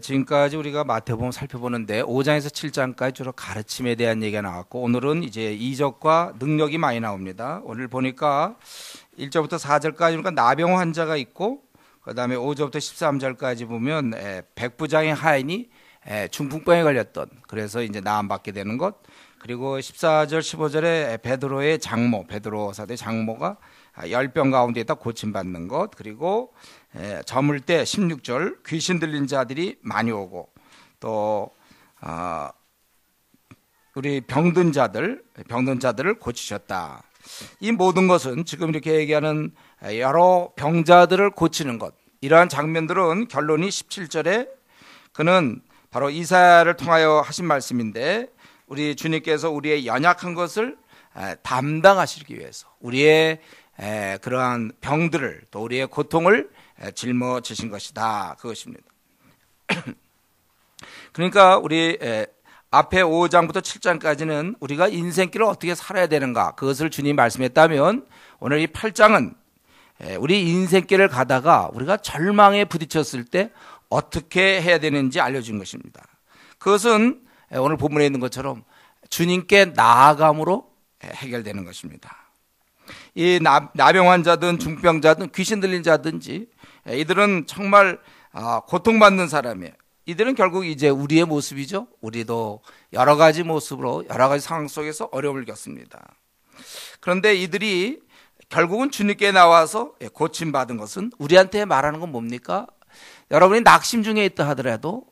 지금까지 우리가 마태복음 살펴보는데 5장에서 7장까지 주로 가르침에 대한 얘기가 나왔고, 오늘은 이제 이적과 능력이 많이 나옵니다. 오늘 보니까 1절부터 4절까지 보니까 나병 환자가 있고, 그 다음에 5절부터 13절까지 보면 백부장의 하인이 중풍병에 걸렸던, 그래서 이제 나음받게 되는 것, 그리고 14절 15절에 베드로의 장모, 베드로 사도의 장모가 열병 가운데 있다 고침받는 것, 그리고 저물 때 16절 귀신 들린 자들이 많이 오고, 또 우리 병든 자들을 고치셨다. 이 모든 것은 지금 이렇게 얘기하는 여러 병자들을 고치는 것, 이러한 장면들은 결론이 17절에 그는 바로 이사야를 통하여 하신 말씀인데, 우리 주님께서 우리의 연약한 것을 담당하시기 위해서 우리의 그러한 병들을, 또 우리의 고통을 짊어지신 것이다, 그것입니다. 그러니까 우리 앞에 5장부터 7장까지는 우리가 인생길을 어떻게 살아야 되는가, 그것을 주님이 말씀했다면, 오늘 이 8장은 우리 인생길을 가다가 우리가 절망에 부딪혔을 때 어떻게 해야 되는지 알려준 것입니다. 그것은 오늘 본문에 있는 것처럼 주님께 나아감으로 해결되는 것입니다. 이 나병 환자든 중병자든 귀신 들린 자든지, 이들은 정말 고통받는 사람이에요. 이들은 결국 이제 우리의 모습이죠. 우리도 여러 가지 모습으로 여러 가지 상황 속에서 어려움을 겪습니다. 그런데 이들이 결국은 주님께 나와서 고침받은 것은, 우리한테 말하는 건 뭡니까? 여러분이 낙심 중에 있다 하더라도,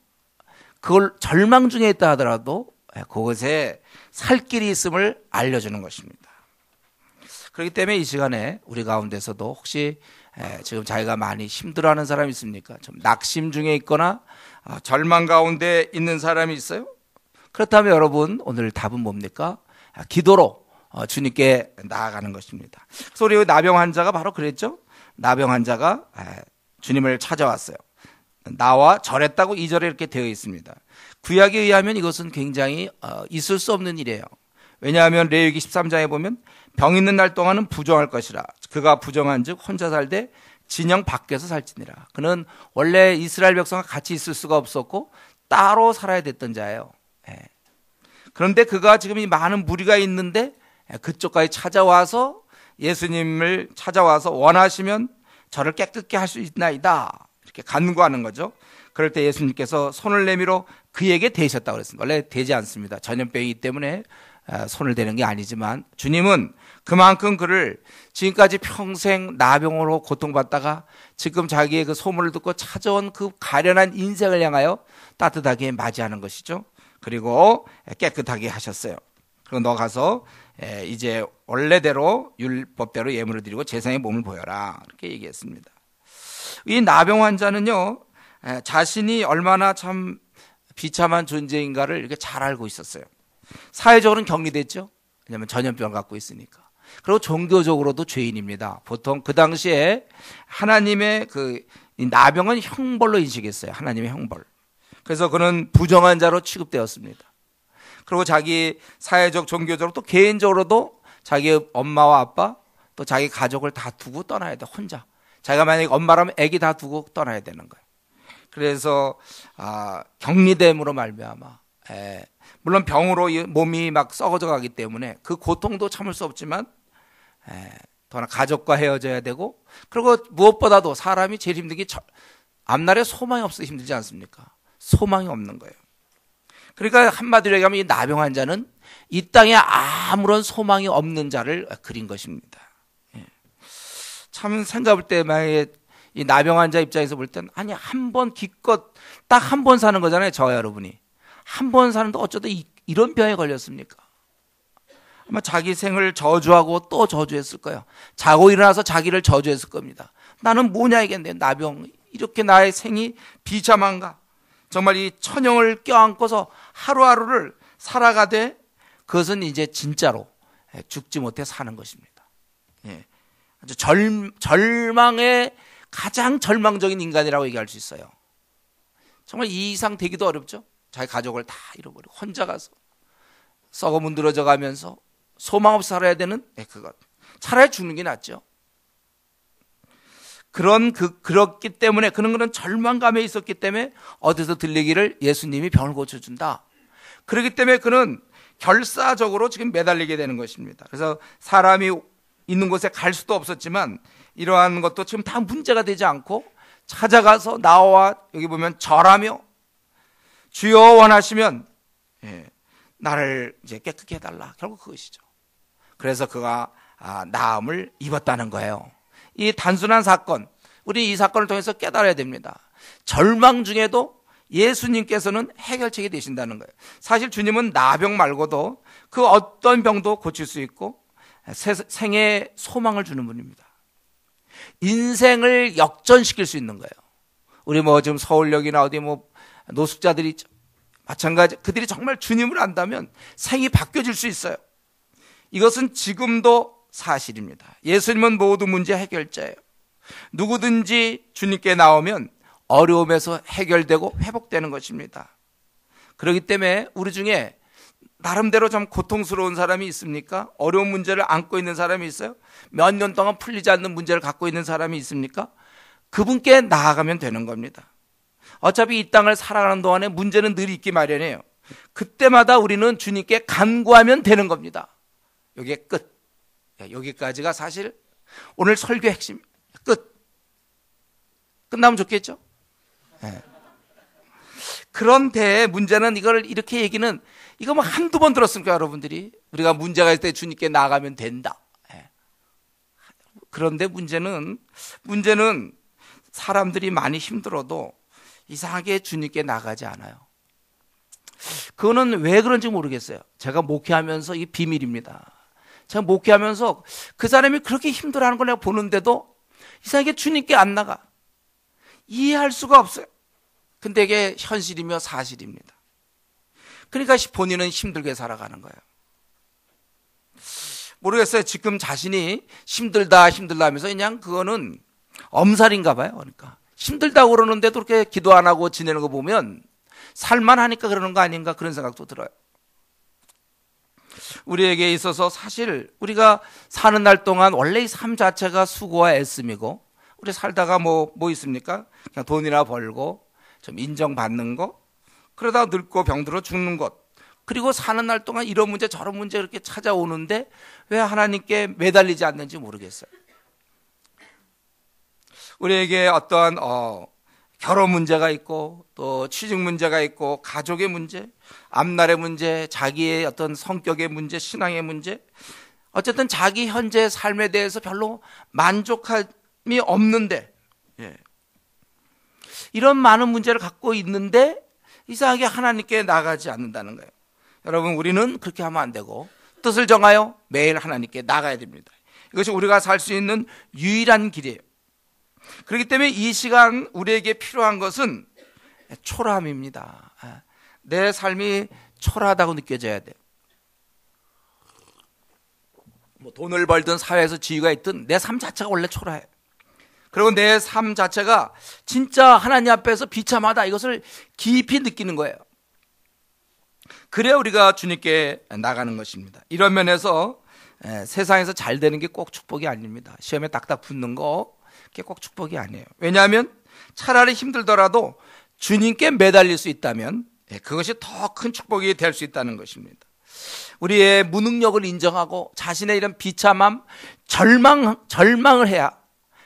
그걸 절망 중에 있다 하더라도 그것에 살 길이 있음을 알려주는 것입니다. 그렇기 때문에 이 시간에 우리 가운데서도 혹시 지금 자기가 많이 힘들어하는 사람이 있습니까? 좀 낙심 중에 있거나 절망 가운데 있는 사람이 있어요? 그렇다면 여러분, 오늘 답은 뭡니까? 기도로 주님께 나아가는 것입니다. 그래서 우리 나병 환자가 바로 그랬죠. 나병 환자가 주님을 찾아왔어요. 나와 절했다고 2절에 이렇게 되어 있습니다. 구약에 의하면 이것은 굉장히 있을 수 없는 일이에요. 왜냐하면 레위기 13장에 보면 병 있는 날 동안은 부정할 것이라, 그가 부정한 즉 혼자 살되 진영 밖에서 살지니라. 그는 원래 이스라엘 백성과 같이 있을 수가 없었고 따로 살아야 됐던 자예요. 그런데 그가 지금 이 많은 무리가 있는데 그쪽까지 찾아와서, 예수님을 찾아와서 원하시면 저를 깨끗게 할 수 있나이다, 이렇게 간구하는 거죠. 그럴 때 예수님께서 손을 내밀어 그에게 대셨다고 그랬습니다. 원래 대지 않습니다. 전염병이기 때문에 손을 대는 게 아니지만, 주님은 그만큼 그를 지금까지 평생 나병으로 고통받다가 지금 자기의 그 소문을 듣고 찾아온 그 가련한 인생을 향하여 따뜻하게 맞이하는 것이죠. 그리고 깨끗하게 하셨어요. 그리고 너 가서 이제 원래대로 율법대로 예물을 드리고 제사의 몸을 보여라, 이렇게 얘기했습니다. 이 나병 환자는요, 자신이 얼마나 참 비참한 존재인가를 이렇게 잘 알고 있었어요. 사회적으로는 격리됐죠. 왜냐하면 전염병을 갖고 있으니까. 그리고 종교적으로도 죄인입니다. 보통 그 당시에 하나님의 이 나병은 형벌로 인식했어요. 하나님의 형벌. 그래서 그는 부정한 자로 취급되었습니다. 그리고 자기 사회적, 종교적으로 또 개인적으로도 자기 엄마와 아빠, 또 자기 가족을 다 두고 떠나야 돼, 혼자. 자기가 만약에 엄마라면 아기 다 두고 떠나야 되는 거예요. 그래서 격리됨으로 말미암아, 물론 병으로 몸이 막 썩어져 가기 때문에 그 고통도 참을 수 없지만, 또한 가족과 헤어져야 되고, 그리고 무엇보다도 사람이 제일 힘든 게 앞날에 소망이 없어 힘들지 않습니까? 소망이 없는 거예요. 그러니까 한마디로 얘기하면 이 나병 환자는 이 땅에 아무런 소망이 없는 자를 그린 것입니다. 참 생각할 때 만약에 이 나병 환자 입장에서 볼 땐, 아니 한 번 기껏 딱 한 번 사는 거잖아요. 저와 여러분이 한 번 사는데 어쩌다 이런 병에 걸렸습니까? 아마 자기 생을 저주하고 또 저주했을 거예요. 자고 일어나서 자기를 저주했을 겁니다. 나는 뭐냐 이겠는데, 나병, 이렇게 나의 생이 비참한가? 정말 이 천형을 껴안고서 하루하루를 살아가되, 그것은 이제 진짜로 죽지 못해 사는 것입니다. 아주 절망의 가장 절망적인 인간이라고 얘기할 수 있어요. 정말 이 이상 되기도 어렵죠. 자기 가족을 다 잃어버리고 혼자 가서 썩어 문드러져 가면서 소망 없이 살아야 되는 그것. 차라리 죽는 게 낫죠. 그렇기 때문에 그런 절망감에 있었기 때문에 어디서 들리기를 예수님이 병을 고쳐준다. 그렇기 때문에 그는 결사적으로 지금 매달리게 되는 것입니다. 그래서 사람이 있는 곳에 갈 수도 없었지만 이러한 것도 지금 다 문제가 되지 않고 찾아가서 나와 여기 보면 절하며 주여 원하시면 나를 이제 깨끗게 해달라. 결국 그것이죠. 그래서 그가 나음을 입었다는 거예요. 이 단순한 사건, 우리 이 사건을 통해서 깨달아야 됩니다. 절망 중에도 예수님께서는 해결책이 되신다는 거예요. 사실 주님은 나병 말고도 그 어떤 병도 고칠 수 있고 생에 소망을 주는 분입니다. 인생을 역전시킬 수 있는 거예요. 우리 지금 서울역이나 어디 노숙자들이 있죠. 마찬가지, 그들이 정말 주님을 안다면 생이 바뀌어질 수 있어요. 이것은 지금도 사실입니다. 예수님은 모든 문제 해결자예요. 누구든지 주님께 나오면 어려움에서 해결되고 회복되는 것입니다. 그렇기 때문에 우리 중에 나름대로 좀 고통스러운 사람이 있습니까? 어려운 문제를 안고 있는 사람이 있어요? 몇 년 동안 풀리지 않는 문제를 갖고 있는 사람이 있습니까? 그분께 나아가면 되는 겁니다. 어차피 이 땅을 살아가는 동안에 문제는 늘 있기 마련이에요. 그때마다 우리는 주님께 간구하면 되는 겁니다. 여기에 끝. 여기까지가 사실 오늘 설교의 핵심. 끝. 끝나면 좋겠죠? 네. 그런데 문제는 이걸 이렇게 얘기는 이거 한두 번 들었습니까, 여러분들이? 우리가 문제가 있을 때 주님께 나가면 된다. 네. 그런데 문제는 사람들이 많이 힘들어도 이상하게 주님께 나가지 않아요. 그거는 왜 그런지 모르겠어요. 제가 목회하면서 이 비밀입니다. 제가 목회하면서 그 사람이 그렇게 힘들어하는 걸 내가 보는데도 이상하게 주님께 안 나가. 이해할 수가 없어요. 근데 이게 현실이며 사실입니다. 그러니까 본인은 힘들게 살아가는 거예요. 모르겠어요. 지금 자신이 힘들다 하면서 그냥 그거는 엄살인가 봐요. 그러니까 힘들다고 그러는데도 그렇게 기도 안 하고 지내는 거 보면 살만하니까 그러는 거 아닌가 그런 생각도 들어요. 우리에게 있어서 사실 우리가 사는 날 동안 원래 이 삶 자체가 수고와 애씀이고 우리 살다가 뭐 있습니까? 그냥 돈이나 벌고 좀 인정받는 거, 그러다 늙고 병들어 죽는 것, 그리고 사는 날 동안 이런 문제 저런 문제 이렇게 찾아오는데 왜 하나님께 매달리지 않는지 모르겠어요. 우리에게 어떠한 결혼 문제가 있고 또 취직 문제가 있고 가족의 문제, 앞날의 문제, 자기의 어떤 성격의 문제, 신앙의 문제, 어쨌든 자기 현재 삶에 대해서 별로 만족함이 없는데 이런 많은 문제를 갖고 있는데 이상하게 하나님께 나가지 않는다는 거예요. 여러분, 우리는 그렇게 하면 안 되고 뜻을 정하여 매일 하나님께 나가야 됩니다. 이것이 우리가 살 수 있는 유일한 길이에요. 그렇기 때문에 이 시간 우리에게 필요한 것은 초라함입니다. 내 삶이 초라하다고 느껴져야 돼요. 돈을 벌든 사회에서 지위가 있든 내 삶 자체가 원래 초라해요. 그리고 내 삶 자체가 진짜 하나님 앞에서 비참하다, 이것을 깊이 느끼는 거예요. 그래야 우리가 주님께 나가는 것입니다. 이런 면에서 세상에서 잘 되는 게 꼭 축복이 아닙니다. 시험에 딱딱 붙는 거 그게 꼭 축복이 아니에요. 왜냐하면 차라리 힘들더라도 주님께 매달릴 수 있다면 그것이 더 큰 축복이 될 수 있다는 것입니다. 우리의 무능력을 인정하고 자신의 이런 비참함, 절망을 해야,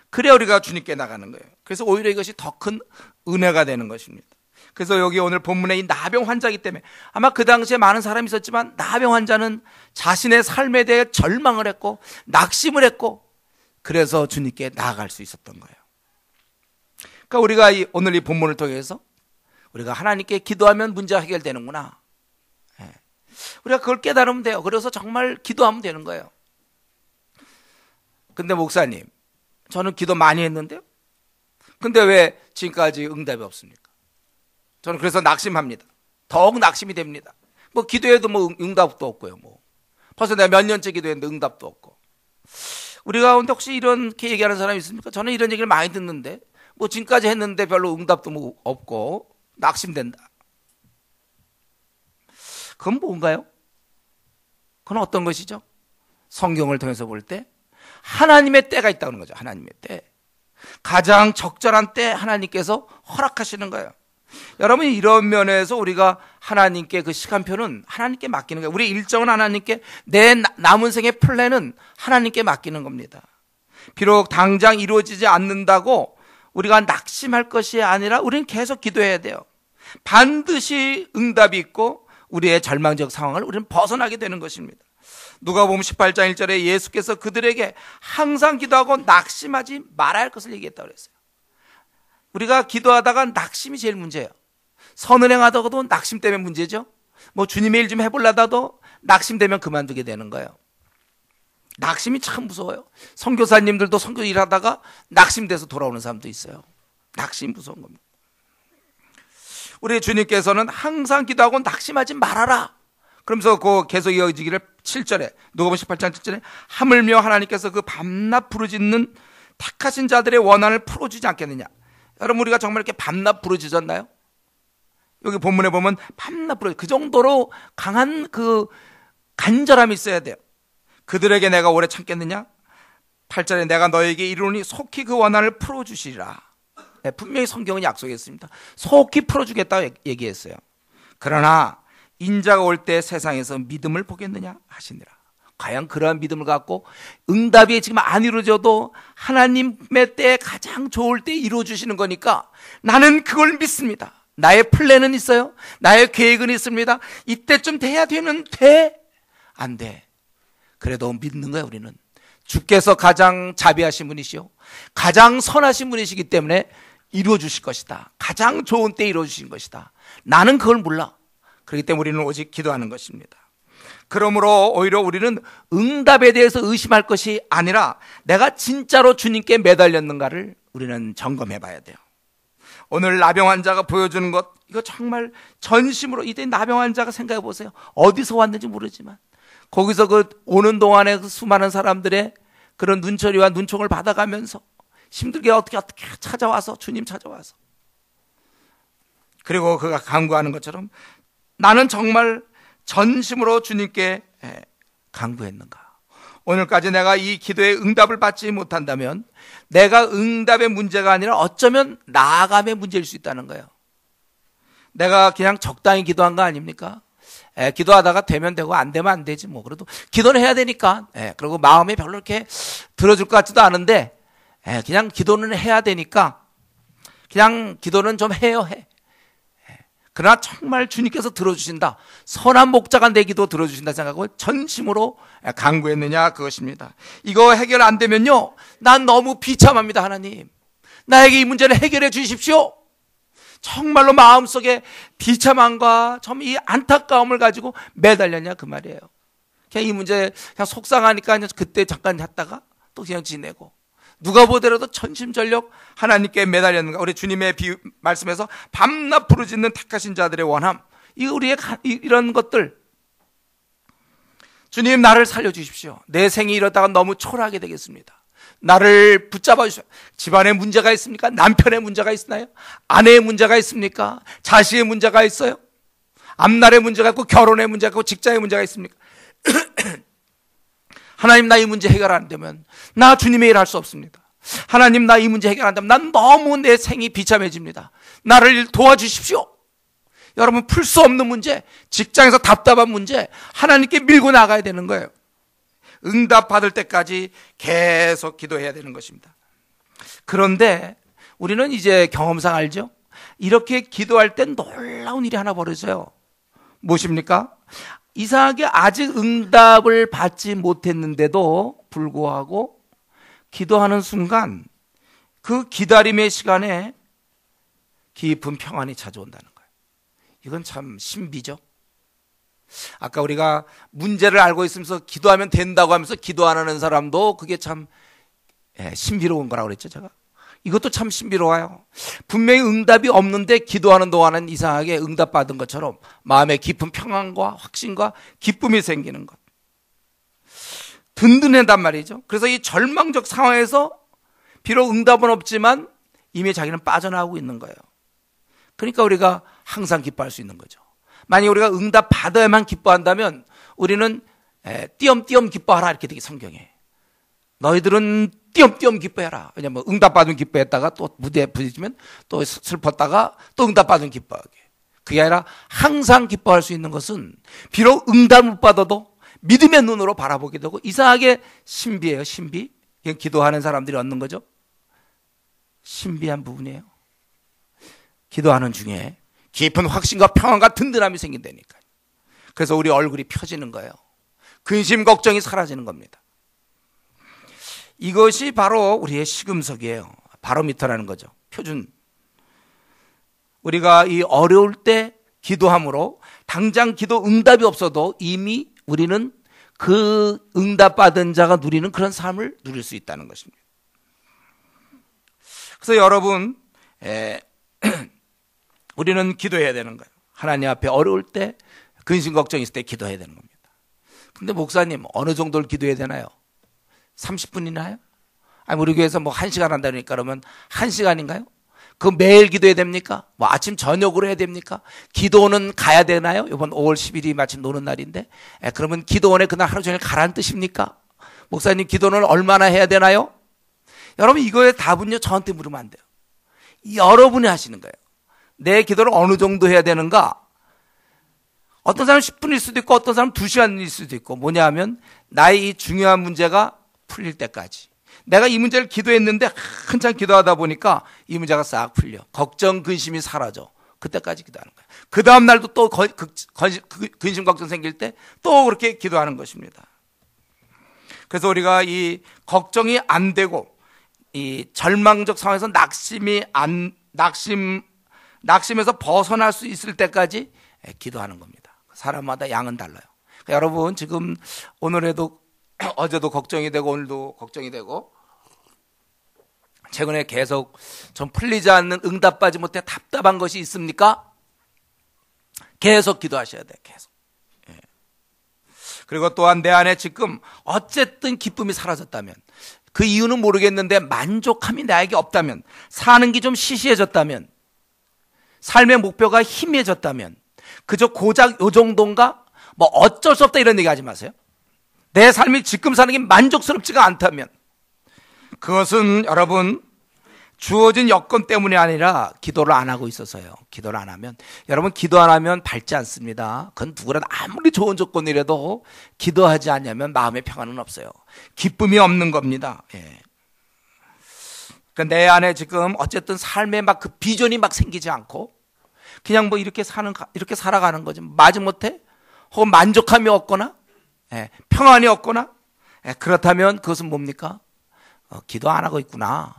그래야 우리가 주님께 나가는 거예요. 그래서 오히려 이것이 더 큰 은혜가 되는 것입니다. 그래서 여기 오늘 본문에 이 나병 환자이기 때문에 아마 그 당시에 많은 사람이 있었지만 나병 환자는 자신의 삶에 대해 절망을 했고 낙심을 했고 그래서 주님께 나아갈 수 있었던 거예요. 그러니까 우리가 오늘 이 본문을 통해서 우리가 하나님께 기도하면 문제가 해결되는구나. 우리가 그걸 깨달으면 돼요. 그래서 정말 기도하면 되는 거예요. 근데 목사님, 저는 기도 많이 했는데요. 근데 왜 지금까지 응답이 없습니까? 저는 그래서 낙심합니다. 더욱 낙심이 됩니다. 기도해도 응답도 없고요. 벌써 내가 몇 년째 기도했는데 응답도 없고. 우리 가운데 혹시 이렇게 얘기하는 사람이 있습니까? 저는 이런 얘기를 많이 듣는데 지금까지 했는데 별로 응답도 없고 낙심된다. 그건 뭔가요? 그건 어떤 것이죠? 성경을 통해서 볼 때 하나님의 때가 있다는 거죠. 하나님의 때. 가장 적절한 때 하나님께서 허락하시는 거예요. 여러분, 이런 면에서 우리가 하나님께 그 시간표는 하나님께 맡기는 거예요. 우리 일정은 하나님께, 내 남은 생의 플랜은 하나님께 맡기는 겁니다. 비록 당장 이루어지지 않는다고 우리가 낙심할 것이 아니라 우리는 계속 기도해야 돼요. 반드시 응답이 있고 우리의 절망적 상황을 우리는 벗어나게 되는 것입니다. 누가복음 18장 1절에 예수께서 그들에게 항상 기도하고 낙심하지 말아야 할 것을 얘기했다고 그랬어요. 우리가 기도하다가 낙심이 제일 문제예요. 선은행하다가도 낙심 때문에 문제죠. 뭐 주님의 일 좀 해보려다도 낙심되면 그만두게 되는 거예요. 낙심이 참 무서워요. 선교사님들도 선교 일하다가 낙심돼서 돌아오는 사람도 있어요. 낙심 무서운 겁니다. 우리 주님께서는 항상 기도하고 낙심하지 말아라. 그러면서 그 계속 이어지기를 7절에, 누가복음 18장 7절에 하물며 하나님께서 그 밤낮 부르짖는 택하신 자들의 원한을 풀어주지 않겠느냐. 여러분, 우리가 정말 이렇게 밤낮 부르짖었나요? 여기 본문에 보면 밤낮 부르짖, 그 정도로 강한 그 간절함이 있어야 돼요. 그들에게 내가 오래 참겠느냐? 8절에 내가 너에게 이르노니 속히 그 원한을 풀어주시리라. 네, 분명히 성경은 약속했습니다. 속히 풀어주겠다고 얘기했어요. 그러나 인자가 올 때 세상에서 믿음을 보겠느냐 하시니라. 과연 그러한 믿음을 갖고 응답이 지금 안 이루어져도 하나님의 때 가장 좋을 때 이루어주시는 거니까 나는 그걸 믿습니다. 나의 플랜은 있어요. 나의 계획은 있습니다. 이때쯤 돼야 되는데 안 돼. 그래도 믿는 거야. 우리는 주께서 가장 자비하신 분이시오, 가장 선하신 분이시기 때문에 이루어주실 것이다. 가장 좋은 때 이루어주신 것이다. 나는 그걸 몰라. 그렇기 때문에 우리는 오직 기도하는 것입니다. 그러므로 오히려 우리는 응답에 대해서 의심할 것이 아니라 내가 진짜로 주님께 매달렸는가를 우리는 점검해 봐야 돼요. 오늘 나병 환자가 보여주는 것, 이거 정말 전심으로, 이때 나병 환자가 생각해 보세요. 어디서 왔는지 모르지만 거기서 그 오는 동안에 그 수많은 사람들의 그런 눈초리와 눈총을 받아가면서 힘들게 어떻게 찾아와서, 주님 찾아와서, 그리고 그가 간구하는 것처럼 나는 정말 전심으로 주님께 간구했는가. 오늘까지 내가 이 기도의 응답을 받지 못한다면 내가 응답의 문제가 아니라 어쩌면 나아감의 문제일 수 있다는 거예요. 내가 그냥 적당히 기도한 거 아닙니까? 기도하다가 되면 되고 안 되면 안 되지 뭐. 그래도 기도는 해야 되니까. 그리고 마음이 별로 이렇게 들어줄 것 같지도 않은데 그냥 기도는 해야 되니까 그냥 기도는 좀 해요. 그러나 정말 주님께서 들어주신다, 선한 목자가 내 기도 들어주신다 생각하고 전심으로 간구했느냐, 그것입니다. 이거 해결 안 되면요, 난 너무 비참합니다. 하나님, 나에게 이 문제를 해결해 주십시오. 정말로 마음속에 비참함과 좀 이 안타까움을 가지고 매달렸냐, 그 말이에요. 그냥 이 문제 그냥 속상하니까 그때 잠깐 했다가 또 그냥 지내고, 누가 보더라도 전심전력 하나님께 매달렸는가. 우리 주님의 말씀에서 밤낮 부르짖는 택하신 자들의 원함, 이 우리의 이런 것들, 주님 나를 살려주십시오. 내 생이 이러다가 너무 초라하게 되겠습니다. 나를 붙잡아 주십시오. 집안에 문제가 있습니까? 남편의 문제가 있나요? 아내의 문제가 있습니까? 자식의 문제가 있어요? 앞날의 문제가 있고, 결혼의 문제가 있고, 직장의 문제가 있습니까? 하나님, 나 이 문제 해결 안 되면 나 주님의 일 할 수 없습니다. 하나님, 나 이 문제 해결 안 되면 난 너무 내 생이 비참해집니다. 나를 도와주십시오. 여러분, 풀 수 없는 문제, 직장에서 답답한 문제, 하나님께 밀고 나가야 되는 거예요. 응답 받을 때까지 계속 기도해야 되는 것입니다. 그런데 우리는 이제 경험상 알죠? 이렇게 기도할 땐 놀라운 일이 하나 벌어져요. 무엇입니까? 이상하게 아직 응답을 받지 못했는데도 불구하고 기도하는 순간 그 기다림의 시간에 깊은 평안이 찾아온다는 거예요. 이건 참 신비죠. 아까 우리가 문제를 알고 있으면서 기도하면 된다고 하면서 기도 안 하는 사람도 그게 참 신비로운 거라고 그랬죠, 제가. 이것도 참 신비로워요. 분명히 응답이 없는데 기도하는 동안은 이상하게 응답받은 것처럼 마음에 깊은 평안과 확신과 기쁨이 생기는 것. 든든하단 말이죠. 그래서 이 절망적 상황에서 비록 응답은 없지만 이미 자기는 빠져나오고 있는 거예요. 그러니까 우리가 항상 기뻐할 수 있는 거죠. 만약 우리가 응답 받아야만 기뻐한다면 우리는 띄엄띄엄 기뻐하라 이렇게 되게 성경에. 너희들은 띄엄띄엄 기뻐해라. 왜냐면 응답받은 기뻐했다가 또 무대에 부딪히면 또 슬펐다가 또 응답받은 기뻐하게. 그게 아니라 항상 기뻐할 수 있는 것은 비록 응답 못 받아도 믿음의 눈으로 바라보게 되고, 이상하게 신비예요. 신비. 이건 기도하는 사람들이 얻는 거죠. 신비한 부분이에요. 기도하는 중에 깊은 확신과 평안과 든든함이 생긴다니까요. 그래서 우리 얼굴이 펴지는 거예요. 근심 걱정이 사라지는 겁니다. 이것이 바로 우리의 시금석이에요. 바로미터라는 거죠. 표준. 우리가 이 어려울 때 기도함으로 당장 기도 응답이 없어도 이미 우리는 그 응답받은 자가 누리는 그런 삶을 누릴 수 있다는 것입니다. 그래서 여러분, 우리는 기도해야 되는 거예요. 하나님 앞에 어려울 때, 근심 걱정 있을 때 기도해야 되는 겁니다. 근데 목사님, 어느 정도를 기도해야 되나요? 30분이나요? 아니, 우리 교회에서 뭐 1시간 한다니까 그러면 1시간인가요? 그 매일 기도해야 됩니까? 뭐 아침 저녁으로 해야 됩니까? 기도원은 가야 되나요? 이번 5월 10일이 마침 노는 날인데, 그러면 기도원에 그날 하루 종일 가라는 뜻입니까? 목사님, 기도는 얼마나 해야 되나요? 여러분, 이거의 답은요, 저한테 물으면 안 돼요. 여러분이 하시는 거예요. 내 기도를 어느 정도 해야 되는가? 어떤 사람은 10분일 수도 있고 어떤 사람은 2시간일 수도 있고, 뭐냐 하면 나의 이 중요한 문제가 풀릴 때까지. 내가 이 문제를 기도했는데 한참 기도하다 보니까 이 문제가 싹 풀려. 걱정, 근심이 사라져. 그때까지 기도하는 거예요. 그 다음 날도 또 근심, 걱정 생길 때 또 그렇게 기도하는 것입니다. 그래서 우리가 이 걱정이 안 되고 이 절망적 상황에서 낙심에서 벗어날 수 있을 때까지 기도하는 겁니다. 사람마다 양은 달라요. 그러니까 여러분, 지금 오늘에도 어제도 걱정이 되고 오늘도 걱정이 되고, 최근에 계속 좀 풀리지 않는, 응답받지 못해 답답한 것이 있습니까? 계속 기도하셔야 돼요. 계속. 그리고 또한 내 안에 지금 어쨌든 기쁨이 사라졌다면, 그 이유는 모르겠는데 만족함이 나에게 없다면, 사는 게 좀 시시해졌다면, 삶의 목표가 희미해졌다면, 그저 고작 요 정도인가? 뭐 어쩔 수 없다 이런 얘기 하지 마세요. 내 삶이 지금 사는 게 만족스럽지가 않다면, 그것은 여러분 주어진 여건 때문이 아니라 기도를 안 하고 있어서요. 기도를 안 하면, 여러분, 기도 안 하면 밝지 않습니다. 그건 누구라도 아무리 좋은 조건이라도 기도하지 않으면 마음의 평안은 없어요. 기쁨이 없는 겁니다. 그러니까 내 안에 지금 어쨌든 삶에 막 그 비전이 막 생기지 않고 그냥 뭐 이렇게 살아가는 거지. 마지못해 혹은 만족함이 없거나 평안이 없거나, 그렇다면 그것은 뭡니까? 기도 안 하고 있구나.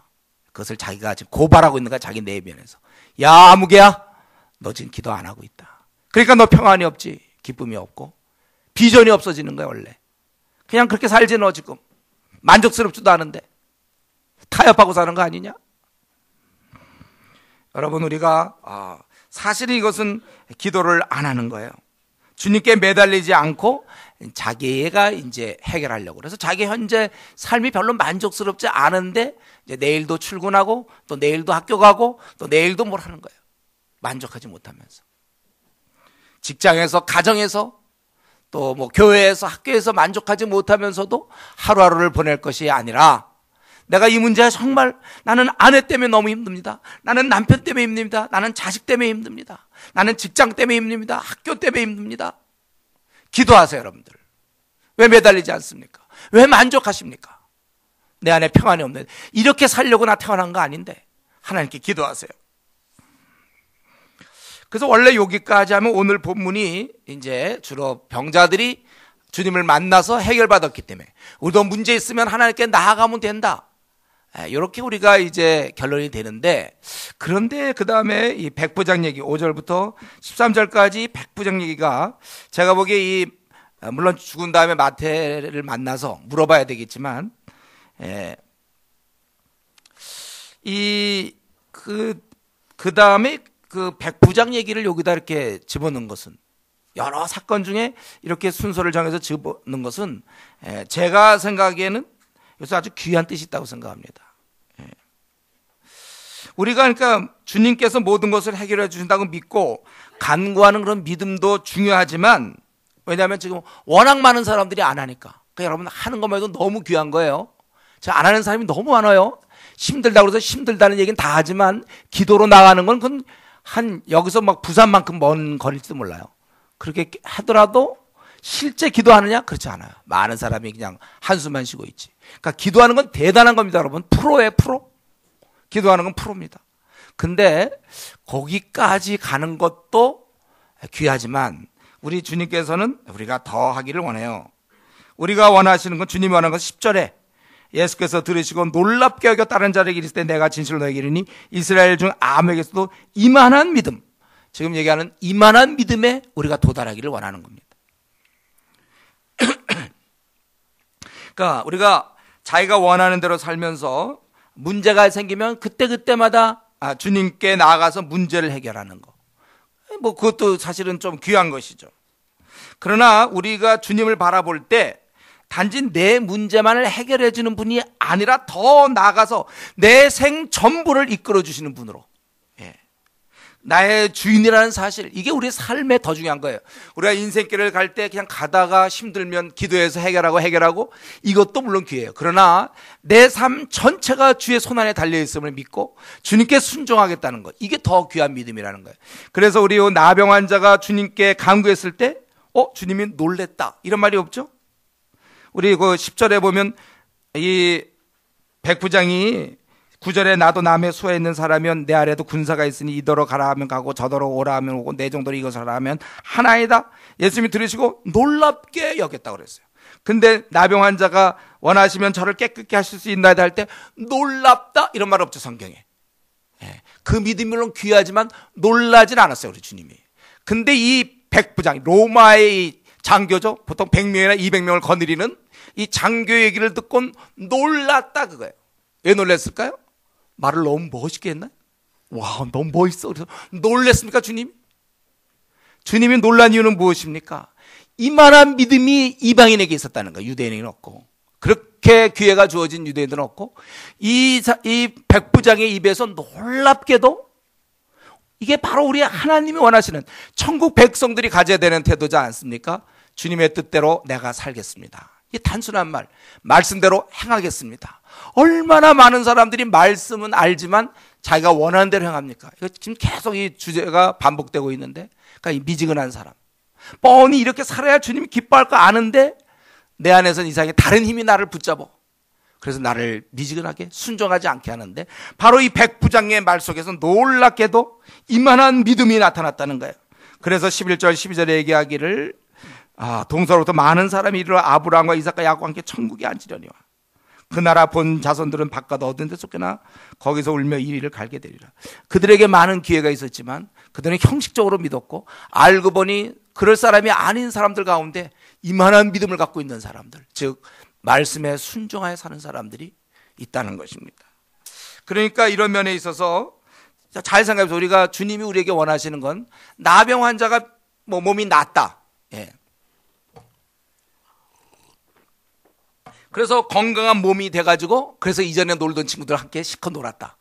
그것을 자기가 지금 고발하고 있는 거야. 자기 내면에서. 야, 아무개야, 너 지금 기도 안 하고 있다. 그러니까 너 평안이 없지. 기쁨이 없고 비전이 없어지는 거야. 원래 그냥 그렇게 살지. 너 지금 만족스럽지도 않은데 타협하고 사는 거 아니냐? 여러분, 우리가 사실은 이것은 기도를 안 하는 거예요. 주님께 매달리지 않고 자기가 이제 해결하려고. 그래서 자기 현재 삶이 별로 만족스럽지 않은데 이제 내일도 출근하고 또 내일도 학교 가고 또 내일도 뭘 하는 거예요. 만족하지 못하면서. 직장에서, 가정에서, 또 뭐 교회에서, 학교에서 만족하지 못하면서도 하루하루를 보낼 것이 아니라, 내가 이 문제가 정말 나는 아내 때문에 너무 힘듭니다. 나는 남편 때문에 힘듭니다. 나는 자식 때문에 힘듭니다. 나는 직장 때문에 힘듭니다. 학교 때문에 힘듭니다. 기도하세요, 여러분들. 왜 매달리지 않습니까? 왜 만족하십니까? 내 안에 평안이 없는데. 이렇게 살려고 나 태어난 거 아닌데 하나님께 기도하세요. 그래서 원래 여기까지 하면 오늘 본문이 이제 주로 병자들이 주님을 만나서 해결받았기 때문에 우리도 문제 있으면 하나님께 나아가면 된다. 이렇게 우리가 이제 결론이 되는데, 그런데 그 다음에 이 백부장 얘기 5절부터 13절까지 백부장 얘기가 제가 보기에 물론 죽은 다음에 마태를 만나서 물어봐야 되겠지만, 그 다음에 그 백부장 얘기를 여기다 이렇게 집어넣은 것은, 여러 사건 중에 이렇게 순서를 정해서 집어넣은 것은 제가 생각하기에는 여기서 아주 귀한 뜻이 있다고 생각합니다. 우리가 그러니까 주님께서 모든 것을 해결해 주신다고 믿고 간구하는 그런 믿음도 중요하지만, 왜냐하면 지금 워낙 많은 사람들이 안 하니까. 그러니까 여러분, 하는 것만 해도 너무 귀한 거예요. 제가 안 하는 사람이 너무 많아요. 힘들다고 해서 힘들다는 얘기는 다 하지만 기도로 나가는 건 그건 한 여기서 막 부산만큼 먼 거리일지도 몰라요. 그렇게 하더라도 실제 기도하느냐? 그렇지 않아요. 많은 사람이 그냥 한숨만 쉬고 있지. 그러니까 기도하는 건 대단한 겁니다, 여러분. 프로예요, 프로. 기도하는 건 프로입니다. 근데 거기까지 가는 것도 귀하지만 우리 주님께서는 우리가 더 하기를 원해요. 우리가 원하시는 건, 주님이 원하는 건 10절에 예수께서 들으시고 놀랍게 여겨 다른 자에게 이르시되 내가 진실로 너에게 이르니 이스라엘 중 아무에게서도 이만한 믿음, 지금 얘기하는 이만한 믿음에 우리가 도달하기를 원하는 겁니다. 그러니까 우리가 자기가 원하는 대로 살면서 문제가 생기면 그때마다 주님께 나아가서 문제를 해결하는 거, 뭐 그것도 사실은 좀 귀한 것이죠. 그러나 우리가 주님을 바라볼 때 단지 내 문제만을 해결해 주는 분이 아니라 더 나아가서 내 생 전부를 이끌어 주시는 분으로, 나의 주인이라는 사실, 이게 우리의 삶에 더 중요한 거예요. 우리가 인생길을 갈 때 그냥 가다가 힘들면 기도해서 해결하고 이것도 물론 귀해요. 그러나 내 삶 전체가 주의 손안에 달려있음을 믿고 주님께 순종하겠다는 것, 이게 더 귀한 믿음이라는 거예요. 그래서 우리 나병 환자가 주님께 간구했을 때 주님이 놀랬다 이런 말이 없죠. 우리 그 10절에 보면 이 백부장이 9절에 나도 남의 수하에 있는 사람이면 내 아래도 군사가 있으니 이더러 가라 하면 가고 저더러 오라 하면 오고 내 정도로 이것을 하라 하면 하나이다. 예수님이 들으시고 놀랍게 여겼다고 그랬어요. 근데 나병 환자가 원하시면 저를 깨끗게 하실 수 있나이다 할 때 놀랍다 이런 말 없죠, 성경에. 그 믿음이 물론 귀하지만 놀라진 않았어요, 우리 주님이. 근데 이 백부장, 로마의 장교죠. 보통 100명이나 200명을 거느리는 이 장교 얘기를 듣고 놀랐다 그거예요. 왜 놀랐을까요? 말을 너무 멋있게 했나? 와, 너무 멋있어. 그래서 놀랬습니까, 주님? 주님이 놀란 이유는 무엇입니까? 이만한 믿음이 이방인에게 있었다는 거예요. 유대인에게는 없고. 그렇게 기회가 주어진 유대인들은 없고, 이 백부장의 입에서 놀랍게도 이게 바로 우리 하나님이 원하시는 천국 백성들이 가져야 되는 태도지 않습니까? 주님의 뜻대로 내가 살겠습니다. 이 단순한 말, 말씀대로 행하겠습니다. 얼마나 많은 사람들이 말씀은 알지만 자기가 원하는 대로 행합니까? 이거 지금 계속 이 주제가 반복되고 있는데, 그러니까 이 미지근한 사람, 뻔히 이렇게 살아야 주님이 기뻐할 거 아는데 내 안에서는 이상하게 다른 힘이 나를 붙잡아. 그래서 나를 미지근하게 순종하지 않게 하는데, 바로 이 백부장의 말 속에서 놀랍게도 이만한 믿음이 나타났다는 거예요. 그래서 11절 12절에 얘기하기를 동서로부터 많은 사람이 이르러 아브라함과 이삭과 야곱과 함께 천국에 앉으려니와 그 나라 본 자손들은 바깥 어두운 데 쫓겨나 거기서 울며 이리를 갈게 되리라. 그들에게 많은 기회가 있었지만 그들은 형식적으로 믿었고, 알고 보니 그럴 사람이 아닌 사람들 가운데 이만한 믿음을 갖고 있는 사람들, 즉 말씀에 순종하여 사는 사람들이 있다는 것입니다. 그러니까 이런 면에 있어서 잘 생각해보세요. 우리가 주님이 우리에게 원하시는 건, 나병 환자가 몸이 낫다, 그래서 건강한 몸이 돼가지고 그래서 이전에 놀던 친구들 함께 실컷 놀았다,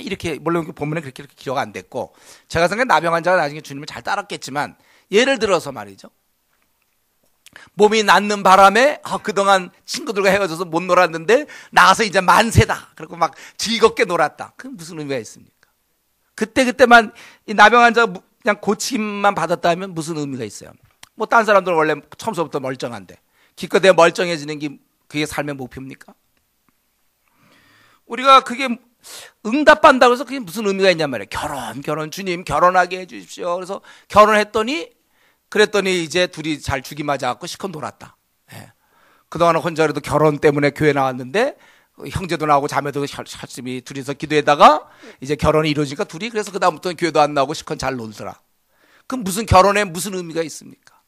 이렇게, 물론 본문에 그렇게 기록 안 됐고, 제가 생각에 나병 환자가 나중에 주님을 잘 따랐겠지만, 예를 들어서 말이죠, 몸이 낫는 바람에 그동안 친구들과 헤어져서 못 놀았는데 나가서 이제 만세다, 그리고 막 즐겁게 놀았다. 그게 무슨 의미가 있습니까? 그때만 이 나병 환자가 그냥 고침만 받았다면 무슨 의미가 있어요? 뭐 딴 사람들은 원래 처음부터 멀쩡한데 기껏해야 멀쩡해지는 게 그게 삶의 목표입니까? 우리가 그게 응답받는다고 해서 그게 무슨 의미가 있냔 말이에요. 결혼 주님 결혼하게 해주십시오. 그래서 그랬더니 이제 둘이 잘 죽이 맞아갖고 실컷 놀았다. 그동안은 혼자 그래도 결혼 때문에 교회 나왔는데 형제도 나오고 자매도 열심히 둘이서 기도에다가 이제 결혼이 이루어지니까 둘이 그래서 그다음부터는 교회도 안 나오고 실컷 잘 놀더라. 그럼 무슨 결혼에 무슨 의미가 있습니까?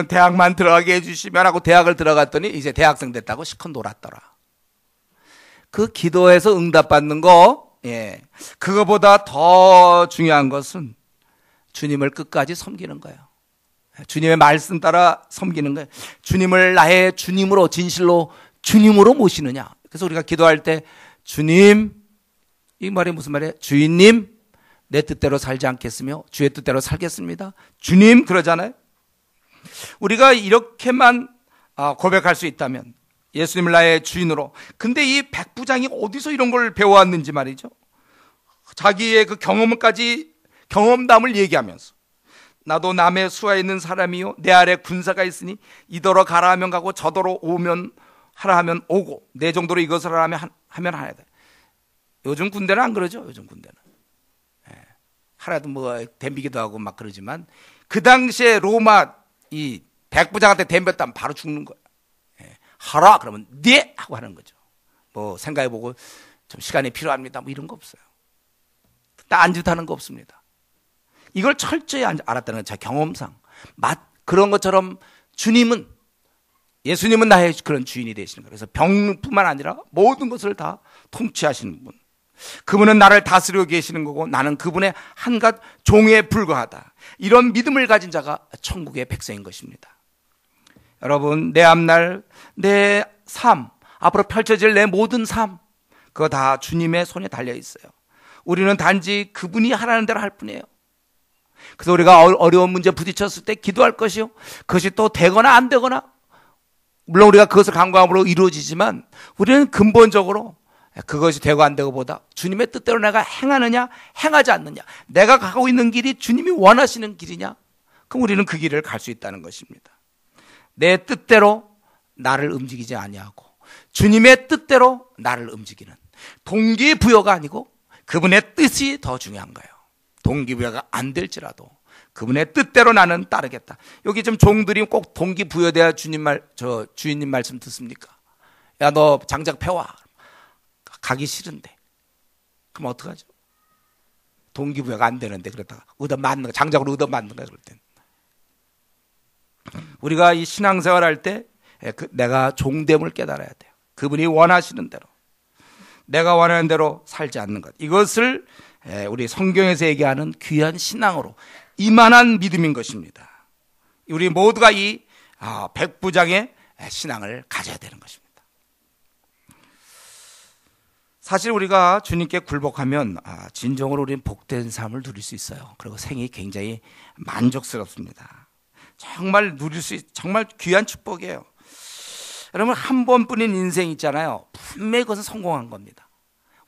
대학만 들어가게 해주시면 하고 대학을 들어갔더니 이제 대학생 됐다고 실컷 놀았더라. 그 기도에서 응답받는 거, 그거보다 더 중요한 것은 주님을 끝까지 섬기는 거예요. 주님의 말씀 따라 섬기는 거예요. 주님을 나의 주님으로, 진실로 주님으로 모시느냐. 그래서 우리가 기도할 때 주님, 이 말이 무슨 말이에요? 주인님, 내 뜻대로 살지 않겠으며 주의 뜻대로 살겠습니다. 주님, 그러잖아요. 우리가 이렇게만 고백할 수 있다면, 예수님을 나의 주인으로. 근데 이 백부장이 어디서 이런 걸 배워왔는지 말이죠. 자기의 그 경험담을 얘기하면서 나도 남의 수하에 있는 사람이요 내 아래 군사가 있으니 이더러 가라 하면 가고 저더러 오면 하라 하면 오고 내 정도로 이것을 하라 하면 하야 돼. 요즘 군대는 안 그러죠. 요즘 군대는 하나도 뭐 덤비기도 하고 막 그러지만 그 당시에 로마 이 백부장한테 덤볐다면 바로 죽는 거야. 하라 그러면 네 하고 하는 거죠. 뭐 생각해보고 좀 시간이 필요합니다 뭐 이런 거 없어요. 딴짓하는 거 없습니다. 이걸 철저히 알았다는 건 제 경험상 그런 것처럼 예수님은 나의 그런 주인이 되시는 거예요. 그래서 병뿐만 아니라 모든 것을 다 통치하시는 분. 그분은 나를 다스리고 계시는 거고 나는 그분의 한갓 종에 불과하다. 이런 믿음을 가진 자가 천국의 백성인 것입니다. 여러분, 내 앞날, 내 삶, 앞으로 펼쳐질 내 모든 삶, 그거 다 주님의 손에 달려 있어요. 우리는 단지 그분이 하라는 대로 할 뿐이에요. 그래서 우리가 어려운 문제 부딪혔을 때 기도할 것이요. 그것이 또 되거나 안 되거나, 물론 우리가 그것을 간구함으로 이루어지지만 우리는 근본적으로 그것이 되고 안 되고보다 주님의 뜻대로 내가 행하느냐 행하지 않느냐, 내가 가고 있는 길이 주님이 원하시는 길이냐, 그럼 우리는 그 길을 갈 수 있다는 것입니다. 내 뜻대로 나를 움직이지 아니하고 주님의 뜻대로 나를 움직이는 동기부여가 아니고 그분의 뜻이 더 중요한 거예요. 동기부여가 안 될지라도 그분의 뜻대로 나는 따르겠다. 여기 좀 종들이 꼭 동기부여돼야 주인님 말씀 듣습니까? 야, 너 장작 패와. 가기 싫은데. 그럼 어떡하죠? 동기부여가 안 되는데 그러다가 얻어맞는 거, 장작으로 얻어맞는 거야, 그럴 땐. 우리가 이 신앙생활 할 때 내가 종됨을 깨달아야 돼요. 그분이 원하시는 대로, 내가 원하는 대로 살지 않는 것. 이것을 우리 성경에서 얘기하는 귀한 신앙으로 이만한 믿음인 것입니다. 우리 모두가 이 백부장의 신앙을 가져야 되는 것입니다. 사실 우리가 주님께 굴복하면 진정으로 우리는 복된 삶을 누릴 수 있어요. 그리고 생이 굉장히 만족스럽습니다. 정말 정말 귀한 축복이에요. 여러분, 한 번뿐인 인생 있잖아요. 분명히 그것은 성공한 겁니다.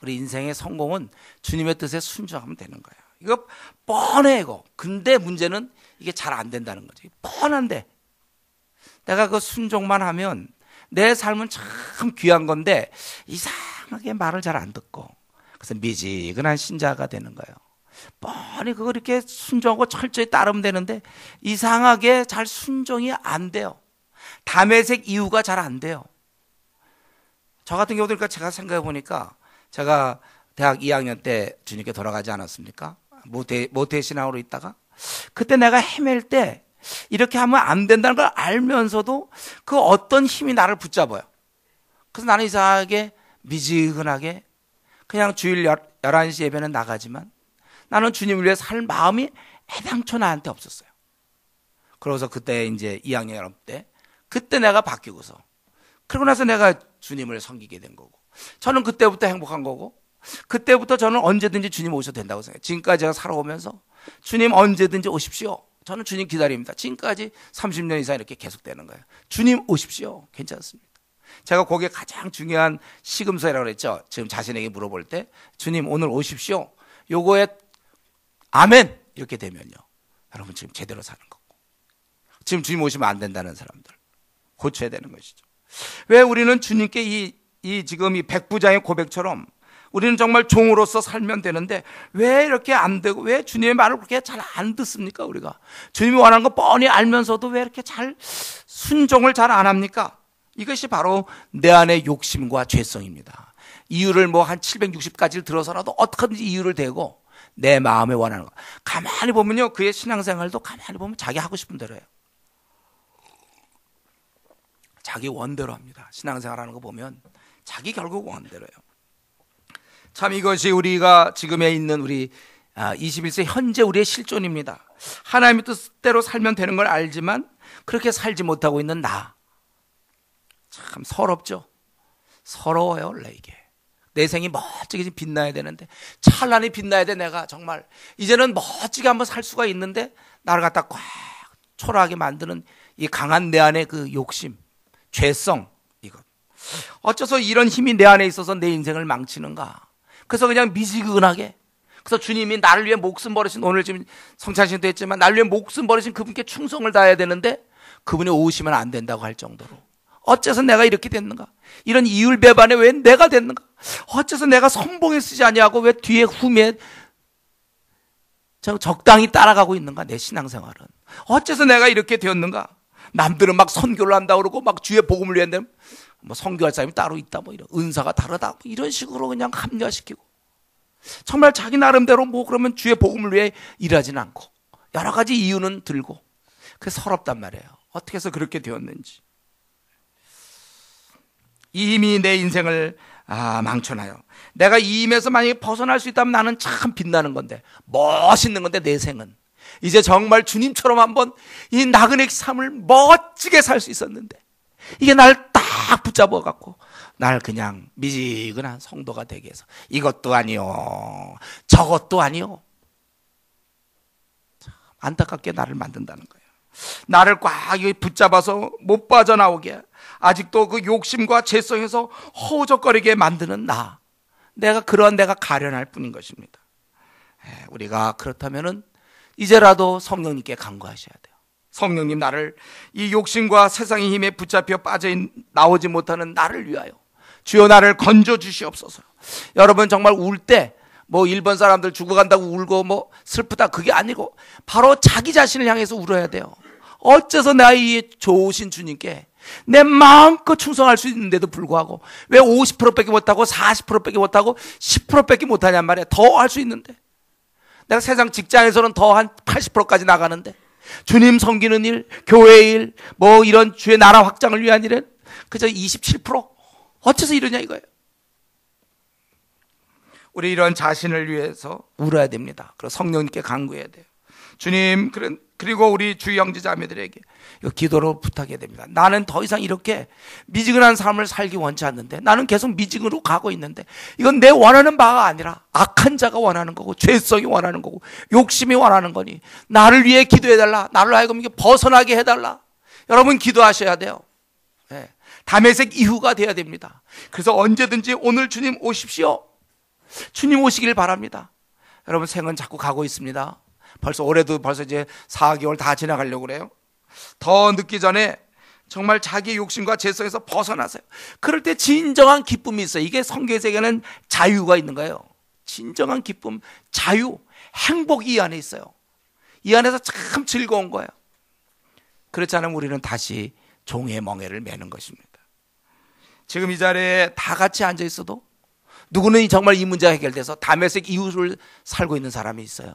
우리 인생의 성공은 주님의 뜻에 순종하면 되는 거예요. 이거 뻔해 이거. 근데 문제는 이게 잘 안 된다는 거죠. 뻔한데 내가 그 순종만 하면 내 삶은 참 귀한 건데 이상하게 말을 잘 안 듣고, 그래서 미지근한 신자가 되는 거예요. 뻔히 그거 이렇게 순종하고 철저히 따르면 되는데 이상하게 잘 순종이 안 돼요. 담에색 이유가 잘 안 돼요. 저 같은 경우도 그러니까 제가 생각해 보니까 제가 대학 2학년 때 주님께 돌아가지 않았습니까? 모태 신앙으로 있다가 그때 내가 헤맬 때 이렇게 하면 안 된다는 걸 알면서도 그 어떤 힘이 나를 붙잡아요. 그래서 나는 이상하게 미지근하게 그냥 주일 11시 예배는 나가지만 나는 주님을 위해 살 마음이 애당초 나한테 없었어요. 그래서 그때 이제 2학년 때 그때 내가 바뀌고서 그러고 나서 내가 주님을 섬기게 된 거고, 저는 그때부터 행복한 거고, 그때부터 저는 언제든지 주님 오셔도 된다고 생각해요. 지금까지 제가 살아오면서 주님 언제든지 오십시오. 저는 주님 기다립니다. 지금까지 30년 이상 이렇게 계속되는 거예요. 주님 오십시오. 괜찮습니다. 제가 거기에 가장 중요한 시금석이라고 그랬죠. 지금 자신에게 물어볼 때 주님 오늘 오십시오. 요거에 아멘 이렇게 되면요, 여러분 지금 제대로 사는 거고, 지금 주님 오시면 안 된다는 사람들 고쳐야 되는 것이죠. 왜 우리는 주님께 지금 이 백부장의 고백처럼 우리는 정말 종으로서 살면 되는데 왜 이렇게 안 되고, 왜 주님의 말을 그렇게 잘 안 듣습니까? 우리가 주님이 원하는 거 뻔히 알면서도 왜 이렇게 잘 순종을 잘 안 합니까? 이것이 바로 내 안의 욕심과 죄성입니다. 이유를 뭐 한 760가지를 들어서라도 어떻게든지 이유를 대고 내 마음에 원하는 거. 가만히 보면요, 그의 신앙생활도 가만히 보면 자기 하고 싶은 대로 해요. 자기 원대로 합니다. 신앙생활하는 거 보면 자기 결국 원대로 해요. 참 이것이 우리가 지금에 있는 우리 21세 현재 우리의 실존입니다. 하나님의 뜻대로 살면 되는 걸 알지만 그렇게 살지 못하고 있는 나. 참 서럽죠. 서러워요 원래 이게. 내 생이 멋지게 빛나야 되는데, 찬란히 빛나야 돼. 내가 정말 이제는 멋지게 한번 살 수가 있는데 나를 갖다 꽉 초라하게 만드는 이 강한 내 안의 그 욕심, 죄성, 이것. 어째서 이런 힘이 내 안에 있어서 내 인생을 망치는가? 그래서 그냥 미지근하게, 그래서 주님이 나를 위해 목숨 버리신, 오늘 지금 성찬신도 했지만 나를 위해 목숨 버리신 그분께 충성을 다해야 되는데 그분이 오시면 안 된다고 할 정도로 어째서 내가 이렇게 됐는가? 이런 이율배반에 왜 내가 됐는가? 어째서 내가 선봉에 쓰지 아니하고 왜 뒤에 후미에 적당히 따라가고 있는가? 내 신앙생활은 어째서 내가 이렇게 되었는가? 남들은 막 선교를 한다고 그러고 막 주의 복음을 위한데 뭐 선교할 사람이 따로 있다, 뭐 이런 은사가 다르다, 뭐 이런 식으로 그냥 합리화시키고 정말 자기 나름대로 뭐 그러면 주의 복음을 위해 일하진 않고 여러 가지 이유는 들고, 그게 서럽단 말이에요. 어떻게 해서 그렇게 되었는지. 이 힘이 내 인생을 망쳐놔요. 내가 이 힘에서 만약에 벗어날 수 있다면 나는 참 빛나는 건데, 멋있는 건데, 내 생은 이제 정말 주님처럼 한번 이 나그네 삶을 멋지게 살 수 있었는데 이게 날 딱 붙잡아 갖고 날 그냥 미지근한 성도가 되게 해서 이것도 아니요 저것도 아니요, 참 안타깝게 나를 만든다는 거예요. 나를 꽉 붙잡아서 못 빠져나오게, 아직도 그 욕심과 죄성에서 허우적거리게 만드는 내가 그러한 내가 가련할 뿐인 것입니다. 우리가 그렇다면은 이제라도 성령님께 간구하셔야 돼요. 성령님, 나를 이 욕심과 세상의 힘에 붙잡혀 빠져 나오지 못하는 나를 위하여 주여 나를 건져 주시옵소서. 여러분 정말 울 때 뭐 일본 사람들 죽어간다고 울고 뭐 슬프다, 그게 아니고 바로 자기 자신을 향해서 울어야 돼요. 어째서 내가 이 좋으신 주님께 내 마음껏 충성할 수 있는데도 불구하고 왜 50%밖에 못하고 40%밖에 못하고 10%밖에 못하냔 말이야. 더 할 수 있는데, 내가 세상 직장에서는 더 한 80%까지 나가는데 주님 섬기는 일, 교회 일, 뭐 이런 주의 나라 확장을 위한 일은 그저 27%? 어째서 이러냐 이거예요. 우리 이런 자신을 위해서 울어야 됩니다. 그리고 성령님께 간구해야 돼요. 주님, 그리고 우리 주 형제 자매들에게 기도로 부탁해야 됩니다. 나는 더 이상 이렇게 미지근한 삶을 살기 원치 않는데, 나는 계속 미지근으로 가고 있는데 이건 내 원하는 바가 아니라 악한 자가 원하는 거고 죄성이 원하는 거고 욕심이 원하는 거니 나를 위해 기도해달라, 나를 하여금 이게 벗어나게 해달라. 여러분 기도하셔야 돼요. 다메섹 이후가 돼야 됩니다. 그래서 언제든지 오늘 주님 오십시오, 주님 오시길 바랍니다. 여러분 생은 자꾸 가고 있습니다. 벌써 올해도 벌써 이제 4개월 다 지나가려고 그래요. 더 늦기 전에 정말 자기 욕심과 죄성에서 벗어나세요. 그럴 때 진정한 기쁨이 있어요. 이게 성경에는 자유가 있는 거예요. 진정한 기쁨, 자유, 행복이 이 안에 있어요. 이 안에서 참 즐거운 거예요. 그렇지 않으면 우리는 다시 종의 멍에를 매는 것입니다. 지금 이 자리에 다 같이 앉아 있어도 누구는 정말 이 문제가 해결돼서 다메섹 이후를 살고 있는 사람이 있어요.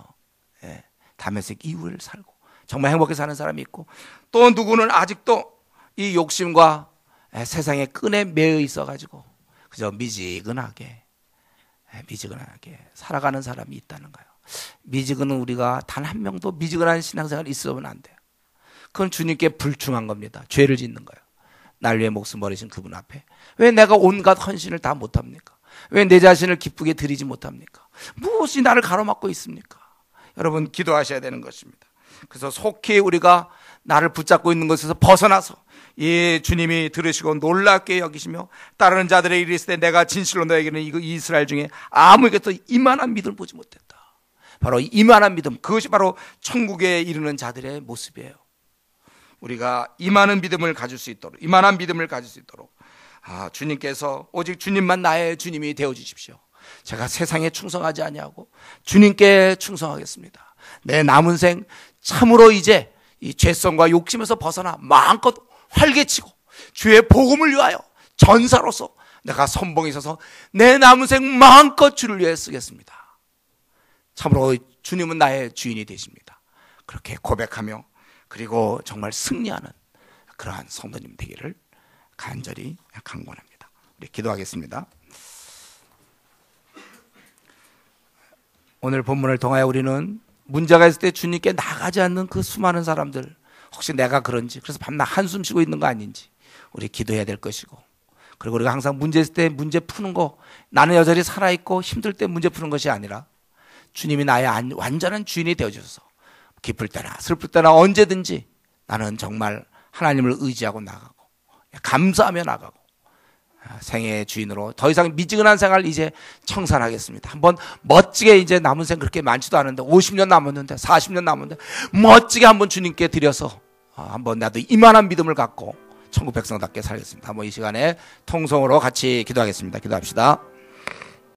다메섹 이후를 살고 정말 행복하게 사는 사람이 있고, 또 누구는 아직도 이 욕심과 세상의 끈에 매여 있어가지고 그저 미지근하게 살아가는 사람이 있다는 거예요. 미지근은 우리가 단 한 명도 미지근한 신앙생활이 있으면 안 돼요. 그건 주님께 불충한 겁니다. 죄를 짓는 거예요. 날 위해 목숨 버리신 그분 앞에 왜 내가 온갖 헌신을 다 못합니까? 왜 내 자신을 기쁘게 드리지 못합니까? 무엇이 나를 가로막고 있습니까? 여러분 기도하셔야 되는 것입니다. 그래서 속히 우리가 나를 붙잡고 있는 것에서 벗어나서 이 주님이 들으시고 놀랍게 여기시며 따르는 자들의 일이 있을 때 내가 진실로 너에게는 이 이스라엘 중에 아무에게도 이만한 믿음을 보지 못했다. 바로 이만한 믿음, 그것이 바로 천국에 이르는 자들의 모습이에요. 우리가 이만한 믿음을 가질 수 있도록, 이만한 믿음을 가질 수 있도록 주님께서 오직 주님만 나의 주님이 되어주십시오. 제가 세상에 충성하지 아니하고 주님께 충성하겠습니다. 내 남은 생 참으로 이제 이 죄성과 욕심에서 벗어나 마음껏 활개치고 주의 복음을 위하여 전사로서 내가 선봉에 있어서 내 남은 생 마음껏 주를 위해 쓰겠습니다. 참으로 주님은 나의 주인이 되십니다. 그렇게 고백하며 그리고 정말 승리하는 그러한 성도님 되기를 간절히 간구합니다. 우리 기도하겠습니다. 오늘 본문을 통하여 우리는 문제가 있을 때 주님께 나가지 않는 그 수많은 사람들, 혹시 내가 그런지, 그래서 밤낮 한숨 쉬고 있는 거 아닌지 우리 기도해야 될 것이고, 그리고 우리가 항상 문제 있을 때 문제 푸는 거, 나는 여전히 살아있고 힘들 때 문제 푸는 것이 아니라 주님이 나의 완전한 주인이 되어주셔서 기쁠 때나 슬플 때나 언제든지 나는 정말 하나님을 의지하고 나가고 감사하며 나가고 생애의 주인으로 더 이상 미지근한 생활 이제 청산하겠습니다. 한번 멋지게 이제 남은 생 그렇게 많지도 않은데 50년 남았는데 40년 남았는데 멋지게 한번 주님께 드려서 한번 나도 이만한 믿음을 갖고 천국 백성답게 살겠습니다. 한번 이 시간에 통성으로 같이 기도하겠습니다. 기도합시다.